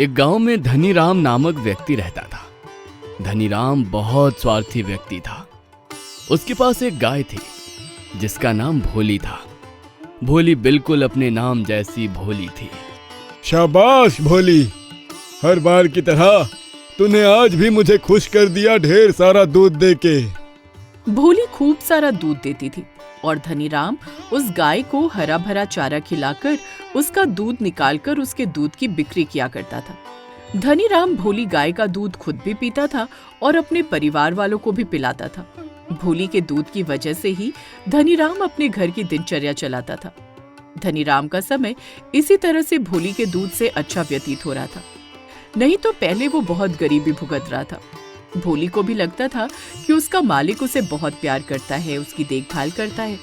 एक गांव में धनीराम नामक व्यक्ति रहता था। धनीराम बहुत स्वार्थी व्यक्ति था। उसके पास एक गाय थी जिसका नाम भोली था। भोली बिल्कुल अपने नाम जैसी भोली थी। शाबाश भोली, हर बार की तरह तूने आज भी मुझे खुश कर दिया ढेर सारा दूध देके। भोली खूब सारा दूध देती थी और धनीराम उस गाय को हरा भरा चारा खिलाकर उसका दूध निकालकर उसके दूध की बिक्री किया करता था। धनीराम भोली गाय का दूध खुद भी पीता था और अपने परिवार वालों को भी पिलाता था। भोली के दूध की वजह से ही धनीराम अपने घर की दिनचर्या चलाता था। धनीराम का समय इसी तरह से भोली के दूध से अच्छा व्यतीत हो रहा था। नहीं तो पहले वो बहुत गरीबी भुगत रहा था। भोली को भी लगता था कि उसका मालिक उसे बहुत प्यार करता है, उसकी देखभाल करता है,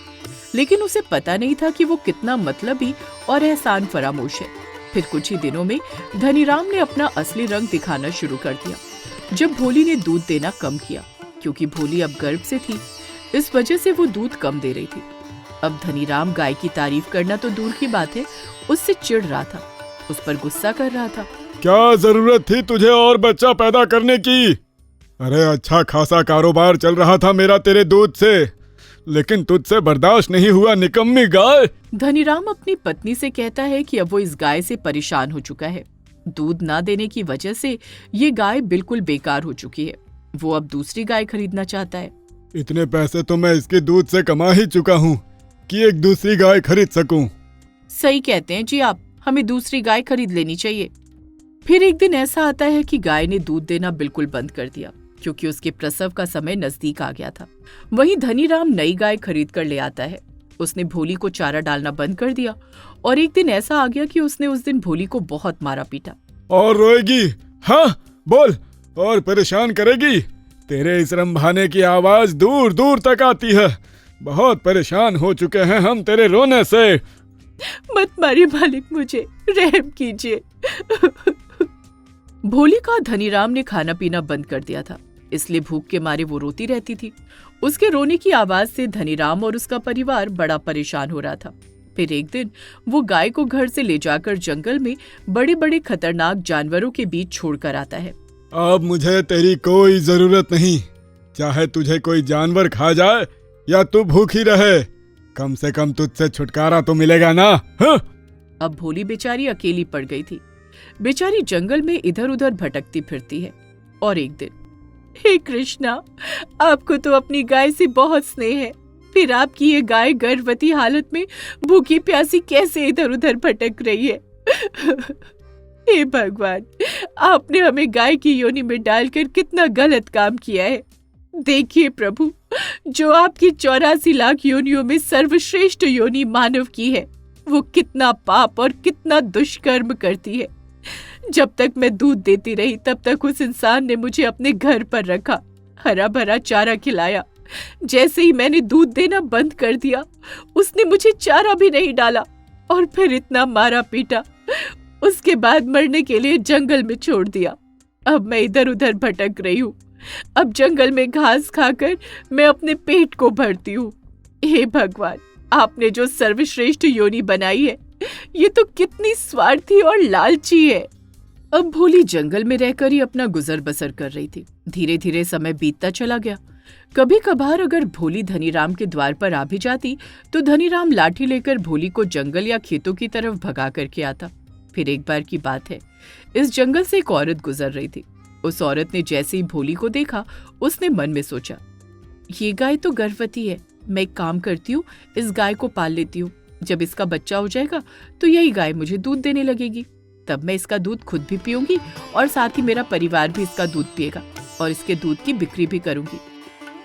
लेकिन उसे पता नहीं था कि वो कितना मतलबी और एहसान फरामोश है। फिर कुछ ही दिनों में धनीराम ने अपना असली रंग दिखाना शुरू कर दिया। जब भोली ने दूध देना कम किया, क्योंकि भोली अब गर्भ से थी, इस वजह से वो दूध कम दे रही थी। अब धनीराम गाय की तारीफ करना तो दूर की बात है, उससे चिढ़ रहा था, उस पर गुस्सा कर रहा था। क्या जरूरत थी तुझे और बच्चा पैदा करने की? अरे अच्छा खासा कारोबार चल रहा था मेरा तेरे दूध से, लेकिन तुझसे बर्दाश्त नहीं हुआ निकम्मी गाय। धनीराम अपनी पत्नी से कहता है कि अब वो इस गाय से परेशान हो चुका है। दूध ना देने की वजह से ये गाय बिल्कुल बेकार हो चुकी है। वो अब दूसरी गाय खरीदना चाहता है। इतने पैसे तो मैं इसके दूध से कमा ही चुका हूँ कि एक दूसरी गाय खरीद सकूं। सही कहते हैं जी आप, हमें दूसरी गाय खरीद लेनी चाहिए। फिर एक दिन ऐसा आता है कि गाय ने दूध देना बिल्कुल बंद कर दिया, क्योंकि उसके प्रसव का समय नजदीक आ गया था। वहीं धनीराम नई गाय खरीद कर ले आता है। उसने भोली को चारा डालना बंद कर दिया और एक दिन ऐसा आ गया कि उसने उस दिन भोली को बहुत मारा पीटा। और रोएगी? हाँ बोल, और परेशान करेगी? तेरे इस रंभाने की आवाज दूर दूर तक आती है। बहुत परेशान हो चुके हैं हम तेरे रोने से। मत मारिए मालिक, मुझे रहम कीजिए। भोली का धनीराम ने खाना पीना बंद कर दिया था, इसलिए भूख के मारे वो रोती रहती थी। उसके रोने की आवाज से धनीराम और उसका परिवार बड़ा परेशान हो रहा था। फिर एक दिन वो गाय को घर से ले जाकर जंगल में बड़े बड़े खतरनाक जानवरों के बीच छोड़कर आता है। अब मुझे तेरी कोई जरूरत नहीं, चाहे तुझे कोई जानवर खा जाए या तू भूखी रहे, कम से कम तुझसे छुटकारा तो मिलेगा ना। हाँ? अब भोली बेचारी अकेली पड़ गई थी। बेचारी जंगल में इधर उधर भटकती फिरती है। और एक दिन, हे कृष्णा, आपको तो अपनी गाय से बहुत स्नेह है, फिर आपकी ये गाय गर्भवती हालत में भूखी प्यासी कैसे इधर उधर भटक रही है। हे भगवान, आपने हमें गाय की योनि में डालकर कितना गलत काम किया है। देखिए प्रभु, जो आपकी 84 लाख योनियों में सर्वश्रेष्ठ योनि मानव की है, वो कितना पाप और कितना दुष्कर्म करती है। जब तक मैं दूध देती रही तब तक उस इंसान ने मुझे अपने घर पर रखा, हरा भरा चारा खिलाया। जैसे ही मैंने दूध देना बंद कर दिया, उसने मुझे चारा भी नहीं डाला और फिर इतना मारा पीटा। उसके बाद मरने के लिए जंगल में छोड़ दिया। अब मैं इधर उधर भटक रही हूँ। अब जंगल में घास खाकर मैं अपने पेट को भरती हूँ। हे भगवान, आपने जो सर्वश्रेष्ठ योनि बनाई है, ये तो कितनी स्वार्थी और लालची है। अब भोली जंगल में रहकर ही अपना गुजर बसर कर रही थी। धीरे धीरे समय बीतता चला गया। कभी कभार अगर भोली धनीराम के द्वार पर आ भी जाती तो धनीराम लाठी लेकर भोली को जंगल या खेतों की तरफ भगा करके आता। फिर एक बार की बात है, इस जंगल से एक औरत गुजर रही थी। उस औरत ने जैसे ही भोली को देखा, उसने मन में सोचा, ये गाय तो गर्भवती है, मैं एक काम करती हूँ, इस गाय को पाल लेती हूँ। जब इसका बच्चा हो जाएगा तो यही गाय मुझे दूध देने लगेगी। तब मैं इसका दूध खुद भी पीऊंगी और साथ ही मेरा परिवार भी इसका दूध पिएगा और इसके दूध की बिक्री भी करूंगी।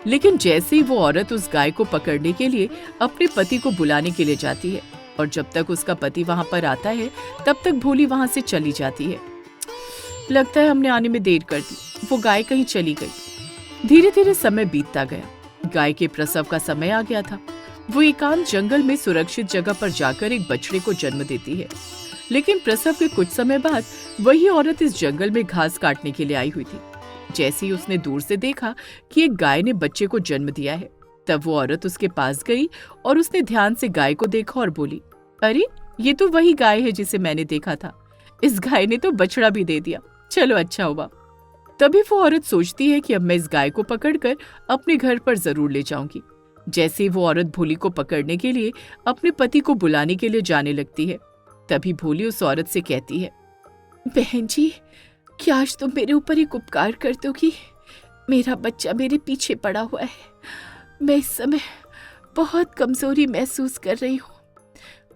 लेकिन जैसे ही वो औरत उस गाय को पकड़ने के लिए अपने पति को बुलाने के लिए जाती है और जब तक उसका पति वहां पर आता है तब तक भोली वहां से चली जाती है। लगता है हमने आने में देर कर दी, वो गाय कहीं चली गई। धीरे धीरे समय बीतता गया। गाय के प्रसव का समय आ गया था। वो एकांत जंगल में सुरक्षित जगह पर जाकर एक बछड़े को जन्म देती है। लेकिन प्रसव के कुछ समय बाद वही औरत इस जंगल में घास काटने के लिए आई हुई थी। जैसे ही उसने दूर से देखा कि एक गाय ने बच्चे को जन्म दिया है, तब वो औरत उसके पास गई और उसने ध्यान से गाय को देखा और बोली, अरे ये तो वही गाय है जिसे मैंने देखा था। इस गाय ने तो बछड़ा भी दे दिया, चलो अच्छा हुआ। तभी वो औरत सोचती है कि अब मैं इस गाय को पकड़कर अपने घर पर जरूर ले जाऊंगी। जैसे ही वो औरत भोली को पकड़ने के लिए अपने पति को बुलाने के लिए जाने लगती है, तभी भोली उस औरत से कहती है, बहन जी, क्या आज तुम मेरे ऊपर एक उपकार कर दोगी? मेरा बच्चा मेरे पीछे पड़ा हुआ है। मैं इस समय बहुत कमजोरी महसूस कर रही हूँ,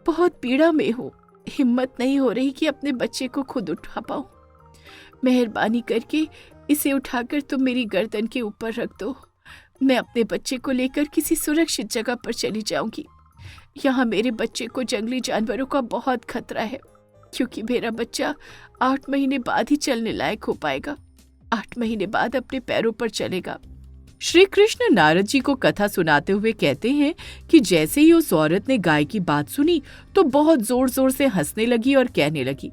बहुत पीड़ा में हूँ। हिम्मत नहीं हो रही कि अपने बच्चे को खुद उठा पाऊं। मेहरबानी करके इसे उठाकर तुम मेरी गर्दन के ऊपर रख दो। मैं अपने बच्चे को लेकर किसी सुरक्षित जगह पर चली जाऊंगी। यहाँ मेरे बच्चे को जंगली जानवरों का बहुत खतरा है, क्योंकि मेरा बच्चा 8 महीने बाद ही चलने लायक हो पाएगा। 8 महीने बाद अपने पैरों पर चलेगा। श्री कृष्ण नारद जी को कथा सुनाते हुए कहते हैं कि जैसे ही उस औरत ने गाय की बात सुनी तो बहुत जोर जोर से हंसने लगी और कहने लगी,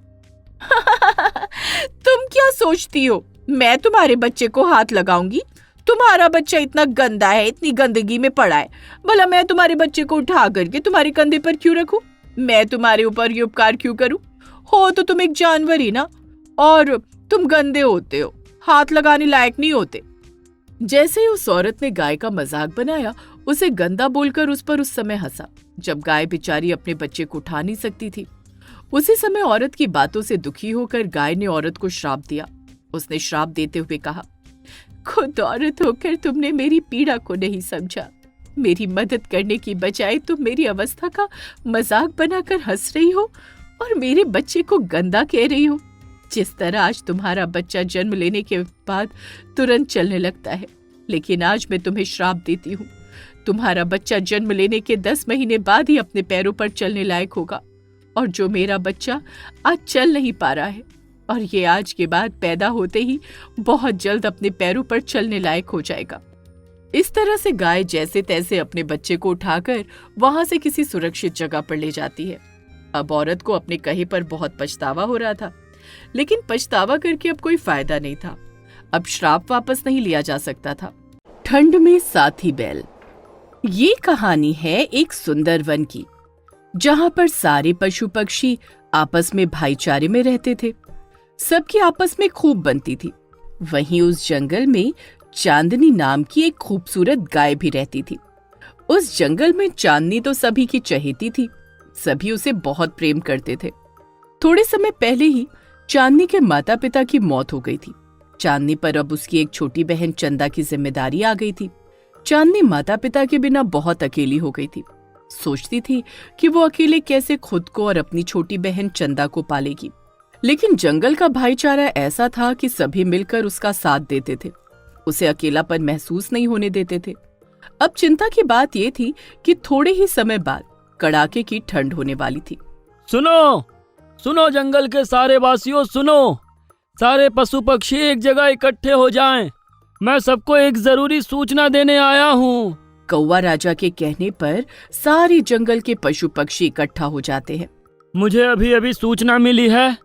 तुम क्या सोचती हो मैं तुम्हारे बच्चे को हाथ लगाऊंगी? तुम्हारा बच्चा इतना गंदा है, इतनी गंदगी में पड़ा है, भला मैं तुम्हारे बच्चे को उठा करके तुम्हारे कंधे पर क्यों रखूं? मैं तुम्हारे ऊपर ये उपकार क्यों करूं? हो तो तुम एक जानवर ही ना, और तुम गंदे होते हो, हाथ लगाने लायक नहीं होते। जैसे ही उस औरत ने गाय का मजाक बनाया, उसे गंदा बोलकर उस पर उस समय हंसा जब गाय बेचारी अपने बच्चे को उठा नहीं सकती थी। उसी समय औरत की बातों से दुखी होकर गाय ने औरत को श्राप दिया। उसने श्राप देते हुए कहा, खुद औरत होकर तुमने मेरी पीड़ा को नहीं समझा। मेरी मदद करने की बजाय तुम मेरी अवस्था का मजाक बनाकर हंस रही हो और मेरे बच्चे को गंदा कह रही हो। जिस तरह आज तुम्हारा बच्चा जन्म लेने के बाद तुरंत चलने लगता है, लेकिन आज मैं तुम्हें श्राप देती हूँ। तुम्हारा बच्चा जन्म लेने के 10 महीने बाद ही अपने पैरों पर चलने लायक होगा, और जो मेरा बच्चा आज चल नहीं पा रहा है और ये आज के बाद पैदा होते ही बहुत जल्द अपने पैरों पर चलने लायक हो जाएगा। इस तरह से गाय जैसे तैसे अपने बच्चे को उठाकर वहां से किसी सुरक्षित जगह पर ले जाती है। अब औरत को अपने कहे पर बहुत पछतावा हो रहा था, लेकिन पछतावा करके अब कोई फायदा नहीं था। अब श्राप वापस नहीं लिया जा सकता था। ठंड में साथी बैल। ये कहानी है एक सुंदर वन की, जहां पर सारे पशु पक्षी आपस में भाईचारे में रहते थे। सबकी आपस में खूब बनती थी। वहीं उस जंगल में चांदनी नाम की एक खूबसूरत गाय भी रहती थी। उस जंगल में चांदनी तो सभी की चहेती थी। सभी उसे बहुत प्रेम करते थे। थोड़े समय पहले ही चांदनी के माता पिता की मौत हो गई थी। चांदनी पर अब उसकी एक छोटी बहन चंदा की जिम्मेदारी आ गई थी। चांदनी माता पिता के बिना बहुत अकेली हो गई थी। सोचती थी कि वो अकेले कैसे खुद को और अपनी छोटी बहन चंदा को पालेगी, लेकिन जंगल का भाईचारा ऐसा था कि सभी मिलकर उसका साथ देते थे। उसे अकेलापन महसूस नहीं होने देते थे। अब चिंता की बात ये थी कि थोड़े ही समय बाद कड़ाके की ठंड होने वाली थी। सुनो सुनो जंगल के सारे वासियों, सुनो, सारे पशु पक्षी एक जगह इकट्ठे हो जाएं। मैं सबको एक जरूरी सूचना देने आया हूँ। कौवा राजा के कहने पर सारे जंगल के पशु पक्षी इकट्ठा हो जाते हैं। मुझे अभी अभी सूचना मिली है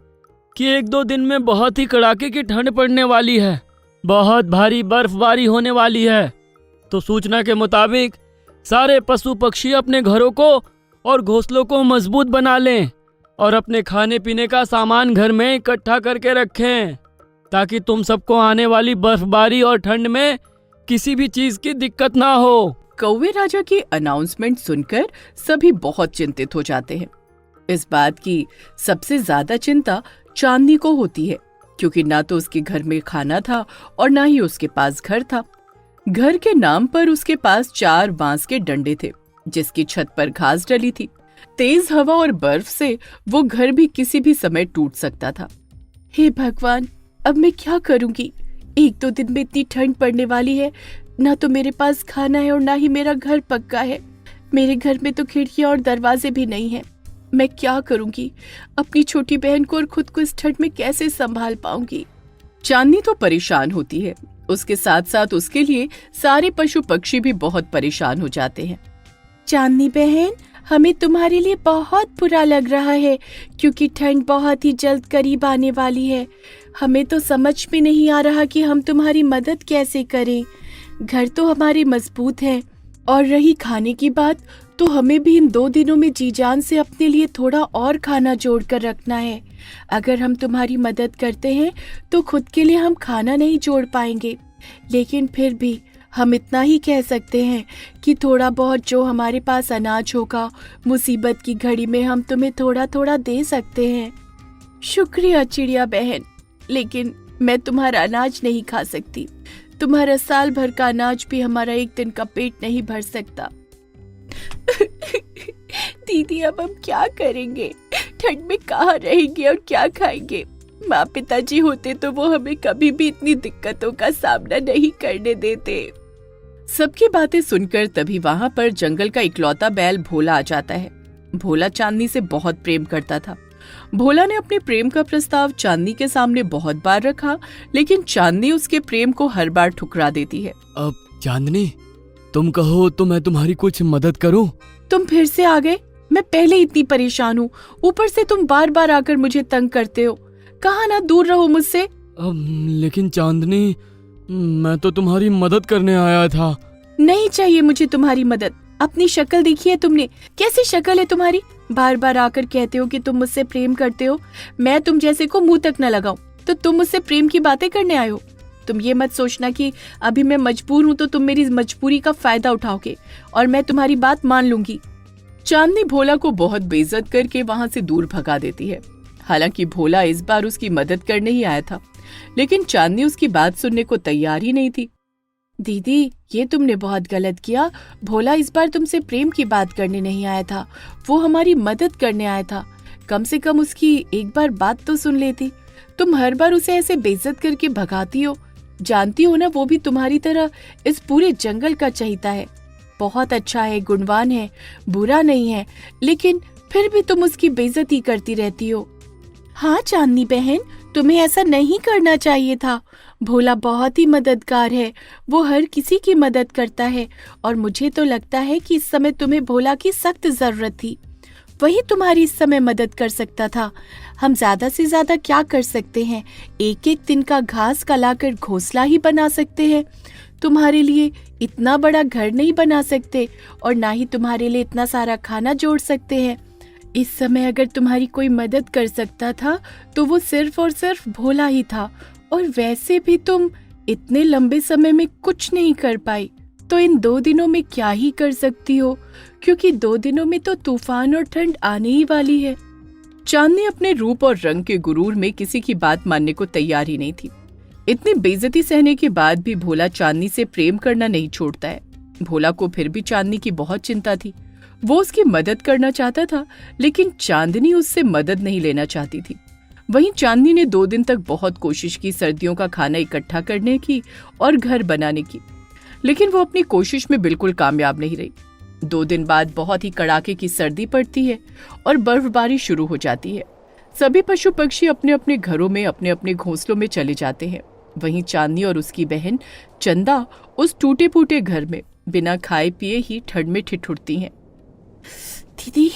कि 1-2 दिन में बहुत ही कड़ाके की ठंड पड़ने वाली है। बहुत भारी बर्फबारी होने वाली है। तो सूचना के मुताबिक सारे पशु पक्षी अपने घरों को और घोंसलों को मजबूत बना लें और अपने खाने पीने का सामान घर में इकट्ठा करके रखें, ताकि तुम सबको आने वाली बर्फबारी और ठंड में किसी भी चीज की दिक्कत ना हो। कौवे राजा की अनाउंसमेंट सुनकर सभी बहुत चिंतित हो जाते हैं। इस बात की सबसे ज्यादा चिंता चांदनी को होती है, क्योंकि ना तो उसके घर में खाना था और ना ही उसके पास घर था। घर के नाम पर उसके पास 4 बांस के डंडे थे, जिसकी छत पर घास डली थी। तेज हवा और बर्फ से वो घर भी किसी भी समय टूट सकता था। हे भगवान, अब मैं क्या करूंगी? 1-2 दिन में इतनी ठंड पड़ने वाली है। ना तो मेरे पास खाना है और ना ही मेरा घर पक्का है। मेरे घर में तो खिड़कियां और दरवाजे भी नहीं है। मैं क्या करूंगी? अपनी छोटी बहन को और खुद को इस ठंड में कैसे संभाल पाऊंगी? चांदनी तो परेशान होती है, उसके साथ साथ उसके लिए सारे पशु पक्षी भी बहुत परेशान हो जाते हैं। चांदनी बहन, हमें तुम्हारे लिए बहुत बुरा लग रहा है, क्योंकि ठंड बहुत ही जल्द करीब आने वाली है। हमें तो समझ में नहीं आ रहा कि हम तुम्हारी मदद कैसे करें। घर तो हमारे मजबूत है, और रही खाने की बात, तो हमें भी इन 2 दिनों में जी जान से अपने लिए थोड़ा और खाना जोड़ कर रखना है। अगर हम तुम्हारी मदद करते हैं तो खुद के लिए हम खाना नहीं जोड़ पाएंगे, लेकिन फिर भी हम इतना ही कह सकते हैं कि थोड़ा बहुत जो हमारे पास अनाज होगा, मुसीबत की घड़ी में हम तुम्हें थोड़ा थोड़ा दे सकते हैं। शुक्रिया चिड़िया बहन, लेकिन मैं तुम्हारा अनाज नहीं खा सकती। तुम्हारा साल भर का अनाज भी हमारा एक दिन का पेट नहीं भर सकता। दीदी, अब हम क्या करेंगे? ठंड में कहाँ रहेंगे और क्या खाएंगे? माँ पिताजी होते तो वो हमें कभी भी इतनी दिक्कतों का सामना नहीं करने देते। सबकी बातें सुनकर तभी वहाँ पर जंगल का इकलौता बैल भोला आ जाता है। भोला चांदनी से बहुत प्रेम करता था। भोला ने अपने प्रेम का प्रस्ताव चांदनी के सामने बहुत बार रखा, लेकिन चांदनी उसके प्रेम को हर बार ठुकरा देती है। अब चांदनी, तुम कहो तो मैं तुम्हारी कुछ मदद करूं? तुम फिर से आ गए? मैं पहले इतनी परेशान हूँ, ऊपर से तुम बार बार आकर मुझे तंग करते हो। कहा ना दूर रहो मुझसे। लेकिन चांदनी, मैं तो तुम्हारी मदद करने आया था। नहीं चाहिए मुझे तुम्हारी मदद। अपनी शक्ल देखी है तुमने? कैसी शक्ल है तुम्हारी? बार बार आकर कहते हो कि तुम मुझसे प्रेम करते हो। मैं तुम जैसे को मुंह तक न लगाऊं तो तुम मुझसे प्रेम की बातें करने आए हो। तुम ये मत सोचना कि अभी मैं मजबूर हूँ तो तुम मेरी मजबूरी का फायदा उठाओगे और मैं तुम्हारी बात मान लूंगी। चांदनी भोला को बहुत बेइज्जत करके वहाँ से दूर भगा देती है। हालांकि भोला इस बार उसकी मदद करने ही आया था, लेकिन चांदनी उसकी बात सुनने को तैयार ही नहीं थी। दीदी, ये तुमने बहुत गलत किया। भोला इस बार तुमसे प्रेम की बात करने नहीं आया था, वो हमारी मदद करने आया था। कम से कम उसकी एक बार बात तो सुन लेती। तुम हर बार उसे ऐसे बेइज्जत करके भगाती हो। जानती हो ना, वो भी तुम्हारी तरह इस पूरे जंगल का चहीता है। बहुत अच्छा है, गुणवान है, बुरा नहीं है, लेकिन फिर भी तुम उसकी बेइज्जती करती रहती हो। हाँ चांदनी बहन, तुम्हें ऐसा नहीं करना चाहिए था। भोला बहुत ही मददगार है, वो हर किसी की मदद करता है और मुझे तो लगता है कि इस समय तुम्हें भोला की सख्त जरूरत थी। वही तुम्हारी इस समय मदद कर सकता था। हम ज्यादा से ज्यादा क्या कर सकते हैं? एक एक दिन का घास का लाकर घोंसला ही बना सकते हैं। तुम्हारे लिए इतना बड़ा घर नहीं बना सकते और ना ही तुम्हारे लिए इतना सारा खाना जोड़ सकते हैं। इस समय अगर तुम्हारी कोई मदद कर सकता था तो वो सिर्फ और सिर्फ भोला ही था, और वैसे भी तुम इतने लंबे समय में कुछ नहीं कर पाई, तो इन 2 दिनों में क्या ही कर सकती हो, क्योंकि 2 दिनों में तो तूफान और ठंड आने ही वाली है। चांदनी अपने रूप और रंग के गुरूर में किसी की बात मानने को तैयार ही नहीं थी। इतनी बेइज्जती सहने के बाद भी भोला चांदनी से प्रेम करना नहीं छोड़ता है। भोला को फिर भी चांदनी की बहुत चिंता थी। वो उसकी मदद करना चाहता था, लेकिन चांदनी उससे मदद नहीं लेना चाहती थी। वहीं चांदनी ने 2 दिन तक बहुत कोशिश की सर्दियों का खाना इकट्ठा करने की और घर बनाने की, लेकिन वो अपनी कोशिश में बिल्कुल कामयाब नहीं रही। 2 दिन बाद बहुत ही कड़ाके की सर्दी पड़ती है और बर्फबारी शुरू हो जाती है। सभी पशु पक्षी अपने अपने घरों में अपने अपने घोंसलों में चले जाते हैं। वहीं चांदनी और उसकी बहन चंदा उस टूटे फूटे घर में बिना खाए पिए ही ठंड में ठिठुरती हैं। दीदी,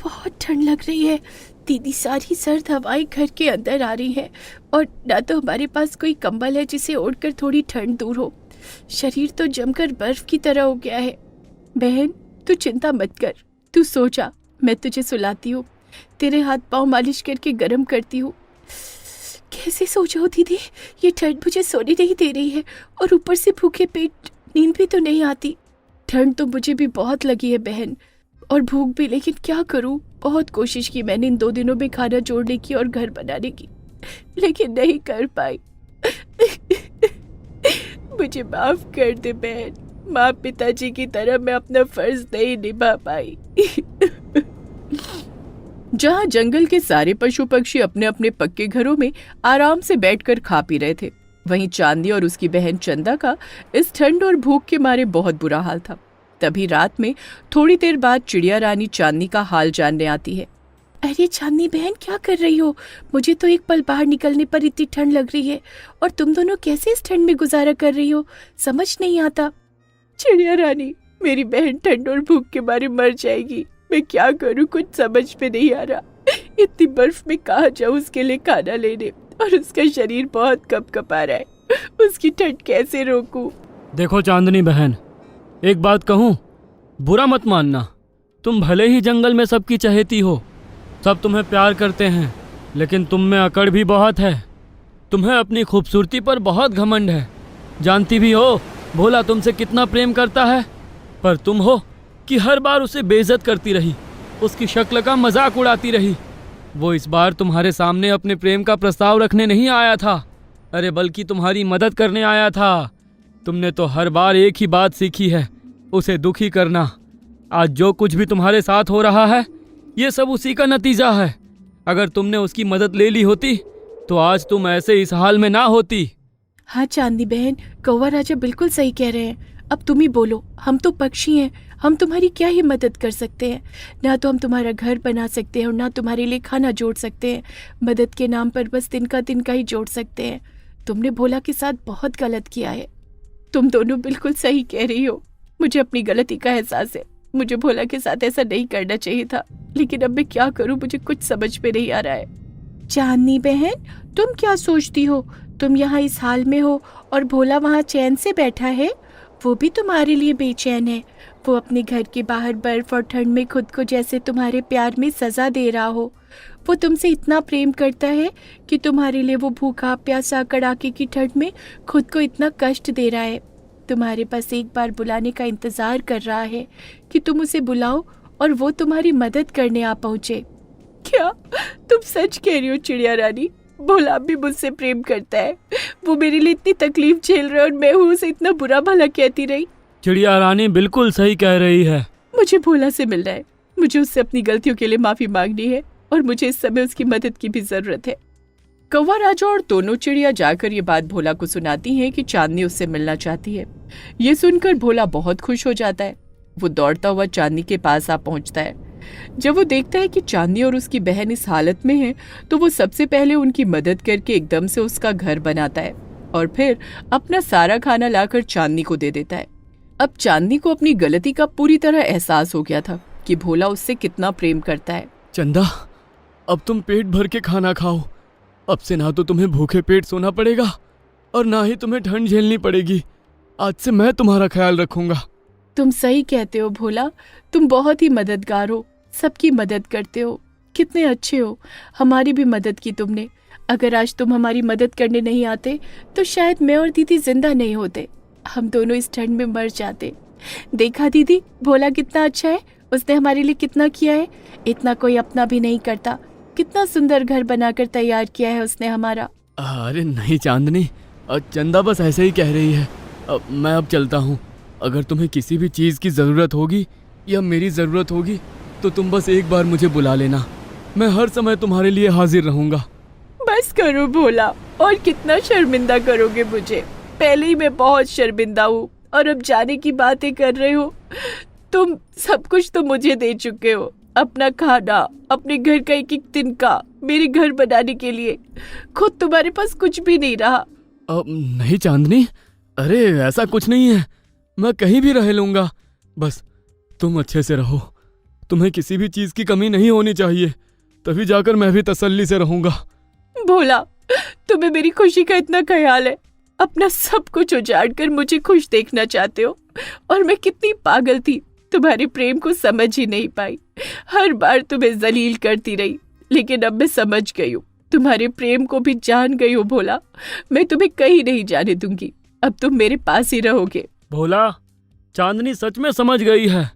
बहुत ठंड लग रही है। दीदी, सारी सर्द हवाएं घर के अंदर आ रही हैं और ना तो हमारे पास कोई कंबल है जिसे ओढ़कर थोड़ी ठंड दूर हो। शरीर तो जमकर बर्फ की तरह हो गया है। बहन, तू चिंता मत कर, तू सो जा, मैं तुझे सुलाती हूँ, तेरे हाथ पाँव मालिश करके गर्म करती हूँ। कैसे सो जाओ दीदी, ये ठंड मुझे सोने नहीं दे रही है और ऊपर से भूखे पेट नींद भी तो नहीं आती। ठंड तो मुझे भी बहुत लगी है बहन, और भूख भी, लेकिन क्या करूं? बहुत कोशिश की मैंने इन 2 दिनों में खाना जोड़ने की और घर बनाने की, लेकिन नहीं कर पाई। मुझे माफ कर दे बहन, माँ पिताजी की तरह मैं अपना फर्ज नहीं निभा पाई। जहाँ जंगल के सारे पशु पक्षी अपने अपने पक्के घरों में आराम से बैठकर खा पी रहे थे, वहीं चांदनी और उसकी बहन चंदा का इस ठंड और भूख के मारे बहुत बुरा हाल था। तभी रात में थोड़ी देर बाद चिड़िया रानी चांदनी का हाल जानने आती है। अरे चांदनी बहन, क्या कर रही हो? मुझे तो एक पल बाहर निकलने पर इतनी ठंड लग रही है, और तुम दोनों कैसे इस ठंड में गुजारा कर रही हो, समझ नहीं आता। चिड़िया रानी, मेरी बहन ठंड और भूख के मारे मर जाएगी। मैं क्या करूं, कुछ समझ में नहीं आ रहा। इतनी बर्फ में कहाँ जाऊं उसके लिए खाना लेने, और उसका शरीर बहुत कपकपा रहा है। उसकी ठंड कैसे रोकूं? देखो चांदनी बहन, एक बात कहूँ, बुरा मत मानना। तुम भले ही जंगल में सबकी चहेती हो, सब तुम्हें प्यार करते हैं, लेकिन तुम में अकड़ भी बहुत है। तुम्हें अपनी खूबसूरती पर बहुत घमंड है। जानती भी हो भोला तुमसे कितना प्रेम करता है, पर तुम हो कि हर बार उसे बेइज्जत करती रही, उसकी शक्ल का मजाक उड़ाती रही। वो इस बार तुम्हारे सामने अपने प्रेम का प्रस्ताव रखने नहीं आया था, अरे बल्कि तुम्हारी मदद करने आया था। तुमने तो हर बार एक ही बात सीखी है, उसे दुखी करना। आज जो कुछ भी तुम्हारे साथ हो रहा है ये सब उसी का नतीजा है। अगर तुमने उसकी मदद ले ली होती तो आज तुम ऐसे इस हाल में ना होती। हाँ चांदनी बहन, कौवा राजा बिल्कुल सही कह रहे हैं। अब तुम ही बोलो, हम तो पक्षी हैं, हम तुम्हारी क्या ही मदद कर सकते हैं। ना तो हम तुम्हारा घर बना सकते हैं और ना तुम्हारे लिए खाना जोड़ सकते हैं। मदद के नाम पर बस तिनका ही जोड़ सकते हैं। तुमने भोला के साथ बहुत गलत किया है। तुम दोनों बिल्कुल सही कह रही हो। मुझे अपनी गलती का एहसास है। मुझे भोला के साथ ऐसा नहीं करना चाहिए था, लेकिन अब मैं क्या करूं, मुझे कुछ समझ में नहीं आ रहा है। चांदनी बहन, तुम क्या सोचती हो? तुम यहाँ इस हाल में हो और भोला वहाँ चैन से बैठा है। वो भी तुम्हारे लिए बेचैन है। वो अपने घर के बाहर बर्फ और ठंड में खुद को जैसे तुम्हारे प्यार में सजा दे रहा हो। वो तुमसे इतना प्रेम करता है कि तुम्हारे लिए वो भूखा प्यासा कड़ाके की ठंड में खुद को इतना कष्ट दे रहा है। तुम्हारे पास एक बार बुलाने का इंतजार कर रहा है कि तुम उसे बुलाओ और वो तुम्हारी मदद करने आ पहुंचे। क्या तुम सच कह रही हो चिड़िया रानी? भोला भी मुझसे प्रेम करता है। वो मेरे लिए इतनी तकलीफ झेल रहा है और मैं हूँ उसे इतना बुरा भला कहती रही। चिड़िया रानी बिल्कुल सही कह रही है। मुझे भोला से मिलना है। मुझे उससे अपनी गलतियों के लिए माफी मांगनी है और मुझे इस समय उसकी मदद की भी जरूरत है। कौवा राजा और दोनों चिड़िया जाकर ये बात भोला को सुनाती हैं कि चांदनी उससे मिलना चाहती है। ये सुनकर भोला बहुत खुश हो जाता है। वो दौड़ता हुआ चांदनी के पास आ पहुंचता है। जब वो देखता है कि चांदनी और उसकी बहन इस हालत में है तो वो सबसे पहले उनकी मदद करके एकदम से उसका घर बनाता है और फिर अपना सारा खाना लाकर चांदनी को दे देता है। अब चांदनी को अपनी गलती का पूरी तरह एहसास हो गया था कि भोला उससे कितना प्रेम करता है। चंदा, अब तुम पेट भर के खाना खाओ। अब से ना तो तुम्हें भूखे पेट सोना पड़ेगा और ना ही तुम्हें ठंड झेलनी पड़ेगी। आज से मैं तुम्हारा ख्याल रखूंगा। तुम सही कहते हो भोला, तुम बहुत ही मददगार हो, सबकी मदद करते हो, कितने अच्छे हो। हमारी भी मदद की तुमने। अगर आज तुम हमारी मदद करने नहीं आते तो शायद मैं और दीदी जिंदा नहीं होते। हम दोनों इस ठंड में मर जाते। देखा दीदी, भोला कितना अच्छा है, उसने हमारे लिए कितना किया है। इतना कोई अपना भी नहीं करता। कितना सुंदर घर बनाकर तैयार किया है उसने हमारा। अरे नहीं चांदनी, चंदा बस ऐसे ही कह रही है। मैं अब चलता हूँ। अगर तुम्हें किसी भी चीज़ की ज़रूरत होगी या मेरी ज़रूरत होगी तो तुम बस एक बार मुझे बुला लेना। मैं हर समय तुम्हारे लिए हाजिर रहूँगा। बस करो भोला, और कितना शर्मिंदा करोगे मुझे। पहले ही मैं बहुत शर्मिंदा हूँ और अब जाने की बातें कर रहे हो। तुम सब कुछ तो मुझे दे चुके हो, अपना खाना, अपने घर का एक एक तिनका मेरे घर बनाने के लिए। खुद तुम्हारे पास कुछ भी नहीं रहा। नहीं चांदनी, अरे ऐसा कुछ नहीं है। मैं कहीं भी रह लूँगा, बस तुम अच्छे से रहो। तुम्हें किसी भी चीज़ की कमी नहीं होनी चाहिए, तभी जाकर मैं भी तसल्ली से रहूँगा। भोला, तुम्हें मेरी खुशी का इतना ख्याल है। अपना सब कुछ उजाड़ कर मुझे खुश देखना चाहते हो, और मैं कितनी पागल थी, तुम्हारे प्रेम को समझ ही नहीं पाई। हर बार तुम्हें जलील करती रही, लेकिन अब मैं समझ गई हूँ, तुम्हारे प्रेम को भी जान गई हूँ। भोला, मैं तुम्हें कहीं नहीं जाने दूंगी। अब तुम मेरे पास ही रहोगे। भोला, चांदनी सच में समझ गई है।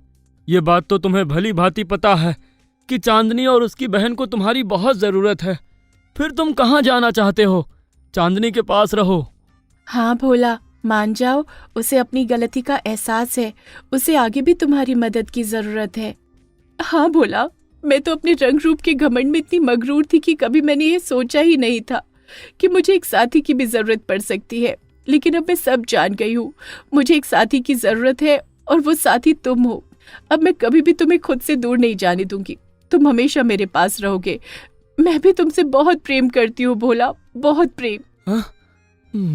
ये बात तो तुम्हें भली भांति पता है कि चांदनी और उसकी बहन को तुम्हारी बहुत जरूरत है। फिर तुम कहाँ जाना चाहते हो? चांदनी के पास रहो। हाँ भोला, मान जाओ, उसे अपनी गलती का एहसास है। उसे आगे भी तुम्हारी मदद की जरूरत है। हाँ भोला, मैं तो अपने रंग रूप के घमंड में इतनी मगरूर थी कि कभी मैंने ये सोचा ही नहीं था कि मुझे एक साथी की भी जरूरत पड़ सकती है। लेकिन अब मैं सब जान गई हूँ, मुझे एक साथी की जरूरत है और वो साथी तुम हो। अब मैं कभी भी तुम्हें खुद से दूर नहीं जाने दूंगी। तुम हमेशा मेरे पास रहोगे। मैं भी तुमसे बहुत प्रेम करती हूँ भोला, बहुत प्रेम।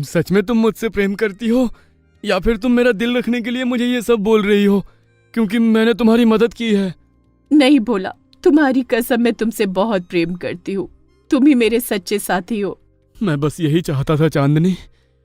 सच में तुम मुझसे प्रेम करती हो या फिर तुम मेरा दिल रखने के लिए मुझे ये सब बोल रही हो क्योंकि मैंने तुम्हारी मदद की है? नहीं भोला, तुम्हारी कसम, मैं तुमसे बहुत प्रेम करती हूँ। तुम ही मेरे सच्चे साथी हो। मैं बस यही चाहता था चांदनी